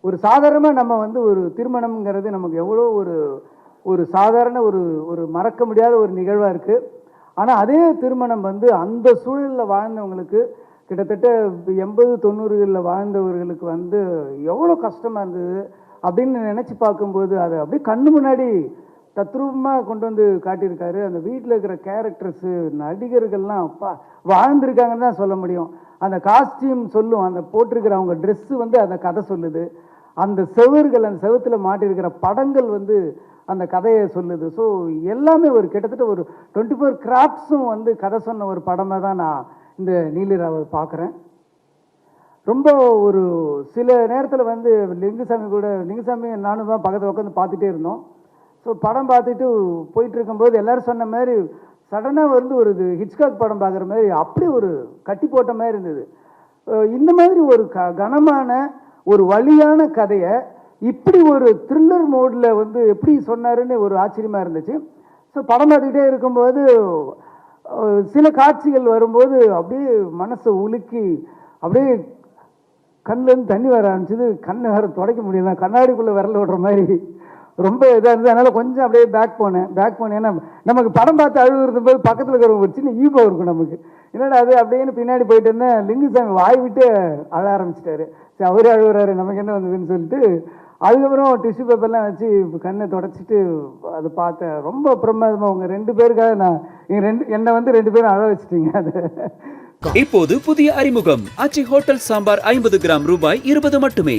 ஒரு சாதாரணமாக நம்ம வந்து ஒரு திருமணம்ங்கிறது நமக்கு எவ்வளோ ஒரு ஒரு சாதாரண ஒரு ஒரு மறக்க முடியாத ஒரு நிகழ்வாக இருக்குது. ஆனால் அதே திருமணம் வந்து அந்த சூழலில் வாழ்ந்தவங்களுக்கு கிட்டத்தட்ட 80-90களில் வாழ்ந்தவர்களுக்கு வந்து எவ்வளோ கஷ்டமாக இருந்தது அப்படின்னு நினச்சி பார்க்கும்போது அதை அப்படியே கண்ணு முன்னாடி தத்ரூபமாக கொண்டு வந்து காட்டியிருக்காரு. அந்த வீட்டில் இருக்கிற கேரக்டர்ஸு நடிகர்கள்லாம் அப்பா வாழ்ந்திருக்காங்கன்னு தான் சொல்ல முடியும். அந்த காஸ்டியூம் சொல்லும், அந்த போட்டிருக்கிற அவங்க ட்ரெஸ்ஸு வந்து அந்த கதை சொல்லுது. அந்த செவர்கள், அந்த செவத்தில் மாட்டியிருக்கிற படங்கள் வந்து அந்த கதையை சொல்லுது. ஸோ எல்லாமே ஒரு கிட்டத்தட்ட ஒரு 24 கிராஃப்ட்ஸும் வந்து கதை சொன்ன ஒரு படமாக தான் நான் இந்த நீலிராவை பார்க்குறேன். ரொம்ப ஒரு சில நேரத்தில் வந்து லிங்குசாமி நானும் தான் பக்கத்தில் உட்காந்து பார்த்துட்டே இருந்தோம். ஸோ படம் பார்த்துட்டு போயிட்டு இருக்கும்போது எல்லோரும் சொன்ன மாதிரி சடனாக வந்து ஒரு ஹிட்ச்காக் படம் பார்க்குற மாதிரி அப்படி ஒரு கட்டி போட்ட மாதிரி இருந்தது. இந்த மாதிரி ஒரு கனமான ஒரு வலியான கதையை இப்படி ஒரு த்ரில்லர் மோடில் வந்து எப்படி சொன்னாருன்னு ஒரு ஆச்சரியமாக இருந்துச்சு. ஸோ படம் பார்த்துக்கிட்டே இருக்கும்போது சில காட்சிகள் வரும்போது அப்படியே மனசை உலுக்கி அப்படியே கண்ணிலேருந்து தண்ணி வர ஆரம்பிச்சிது. கண்ணை வேறு துடைக்க முடியல, கண்ணாடிக்குள்ளே விரல விடுற மாதிரி ரொம்ப இதாக இருந்தது. அதனால் கொஞ்சம் அப்படியே பேக் போனேன். ஏன்னா நமக்கு படம் பார்த்து அழுகுறது போது பக்கத்தில் இருக்கிற ஒரு சின்ன ஈகோ இருக்கும் நமக்கு. என்னடா அது அப்படின்னு பின்னாடி போயிட்டு இருந்தேன். லிங்குசாமி வாய் விட்டு அழ ஆரம்பிச்சிட்டாரு. சரி அவரே அழுகுறாரு, நமக்கு என்ன வந்ததுன்னு சொல்லிட்டு அதுக்கப்புறம் டிஷ்யூ பேப்பர்லாம் வச்சு கண்ணை தொடச்சிட்டு அதை பார்த்தேன். ரொம்ப பிரமாதமாக உங்கள் 2 பேருக்காக நான் என்னை வந்து 2 பேரும் அழ வச்சுட்டீங்க. அது இப்போது புதிய அறிமுகம் ஆச்சி ஹோட்டல் சாம்பார் 50 கிராம் ரூபாய் 20 மட்டுமே.